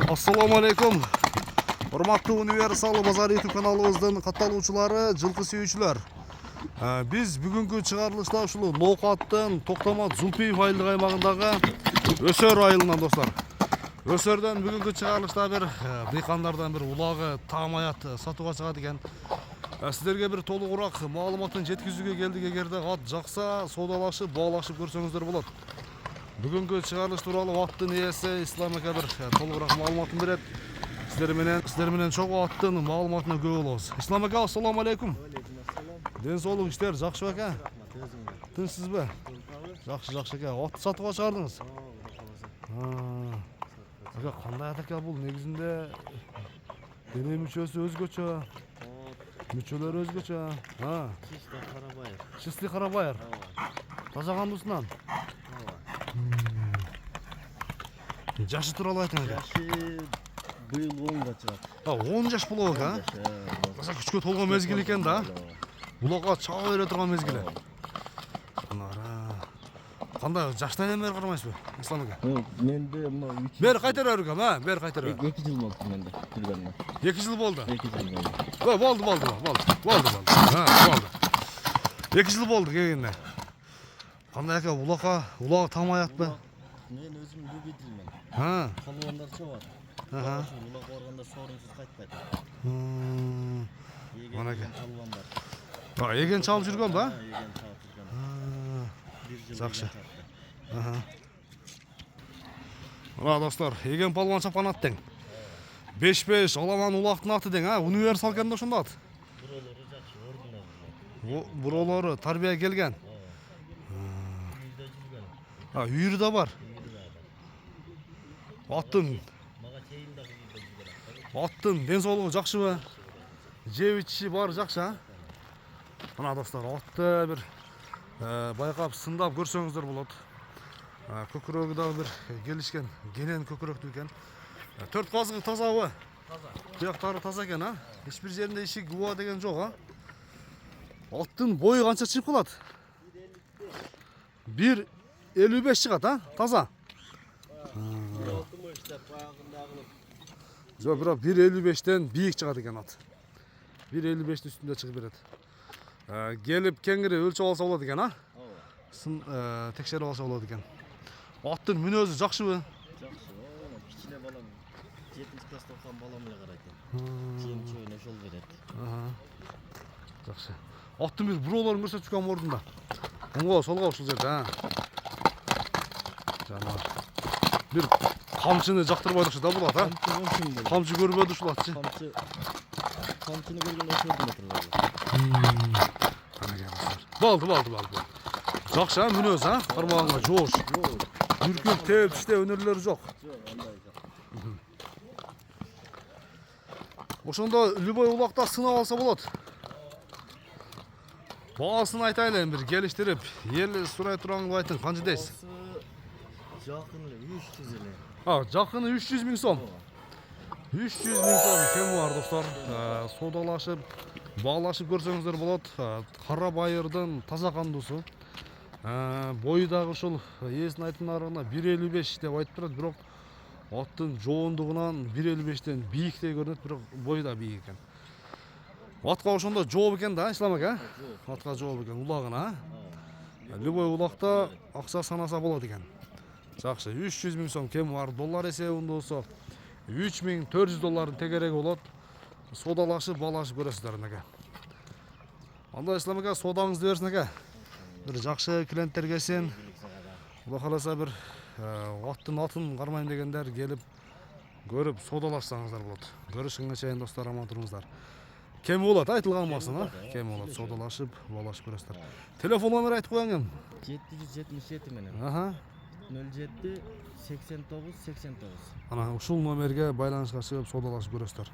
Assalamu alaikum. Hormatly Universal Bazar YouTube kanalыбыздын катталуучулары, жылкы сүйүүчүлөр. Биз бүгүнкү чыгарылышта ушул Ноокаттын Токтомат Зулпиев айылдык аймагындагы Өсөр айылынан достор. Өсөрдөн бүгүнкү чыгарылышта бир дыйкандардан бир улагы таам аят сатууга чыгат экен. Сиздерге бир толугураак маалыматын жеткизүүгө келдик. Эгерде ат жакса, соодалашып, баалашып көрсөңүздөр болот. Бүгүнкү чыгарылыш тууралуу аттын ээси Ислам ака бир толугураак маалыматын берет. Сиздер менен чогуу аттын маалыматына күбө болобуз. Ислам ака, ассаламу алейкум. Ден соолук, иштер жакшыбы ака? Тынчсызбы? Жакшы ака. Атты сатууга чыгардыңыз? Ака, кандай ат ака бул? Негизинде дене мүчөсү өзгөчө. Мүчөлөр өзгөчө. Чистый Карабайыр. Таза кандуусунан. Жашы тууралуу айтыңыз. Жашы быйыл 10 чыгат. 10 жаш болобу ака? Таза күчкө толгон мезгил экен да. Булакка чаба бере турган мезгили. Кандай жаштан бери кармайсызбы, Ислам ака? Менде мына 3. Бери кайтара бер ака, бери кайтара. 2 жыл болду менде жүргөнүнө. 2 жыл болду. 2 жыл болду. Болду. 2 жыл болду келгенде. Кандай ака, улагы таам аятпы? Мен өзүм любительмен. Калгандар чогат. Улак барганда сорунсуз кайтпайт. Мына ака. Калгандар. Эген чалып жүргөн ба? Эген чалып жүргөн. 1 жыл. Жакшы. Мына достор, эген палван чапкан ат тең. 5-5 аламан улактын аты тең, универсал экен да ошондо ат. Буролору жакшы, ордунда. Буролору тарбия келген. Үйүрү да бар. Аттын ден соолугу жакшыбы? Жеп ичиши баары жакшы, Мына достор, атты бир байкап сындап көрсөңүздөр болот. Көкүрөгү да бир келишкен, генен көкүрөктүү экен. 4 казыгы тазабы? Таза. Туяктары таза экен, Эч бир жеринде ишик уба деген жок, Аттын бою канча чыгып калат? 1.55 чыгат, таза. Жок, бирок 1.55тен бийик чыгат экен ат. 1.55 үстүндө чыгып берет. Келип кеңири өлчөп алса болот экен, Сын текшерип алса болот экен. Аттын мүнөзү жакшыбы? Жакшы. Кичине балам 7-нчи класста окуган балам эле карайт. Кийин чөйүнө жол берет. Жакшы. Аттын бир буролорун көрсөтүп жүргөн ордунда. Оңго, солго ушул жерде, Жана бир камчыны жактырбай турчу да бул ат, Камчы көрбөдү ушул атчы. Камчыны көргөн өсөрдүн Болду. Жакшы, мүнөз, кармагаңга жоош. Үркүп теп иште өнөрлөрү жок. Ошондо любой улакта сынап алса болот. Баасын айтайлы, бир келиштирип, эл сурай турган айтың, канча дейсиз? Жакын эле 300 эле. Жакыны 300 000 сом. 300 000 сом кем бар достор. Соодалашып, баалашып көрсөңүздөр болот. Карабайырдын таза кандуусу. Бою дагы ушул ээсинин айтымдарына 1.55 деп айтып турат, бирок аттын жоондугунан 1.55тен бийиктей көрүнөт, бирок бою да бийик экен. Атка ошондо жооп экен да, Ислам ака? Атка жооп экен, улагына, Любой улакта акча санаса болот экен. Жакшы, 300 000 сом кем бар, доллар эсебинде болсо $3.400 тегереги болот. Соодалашып, баалашып көрөсүздөр ака. Анда Ислам ака, соодаңызды берсин ака. Бир жакшы клиенттер келсин. Кудай кааласа бир атын кармайм дегендер келип көрүп соодалашсаңыздар болот. Көрүшкөнгө чейин достор, аман туруңуздар. Кем болот, айтылган болсун, Кем болот, соодалашып, баалашып көрөсүздөр. Телефон номер айтып коюң. 777 менен. 07 89 89. Ушул номерге байланышка чыгып соодалашып көрөсүздөр.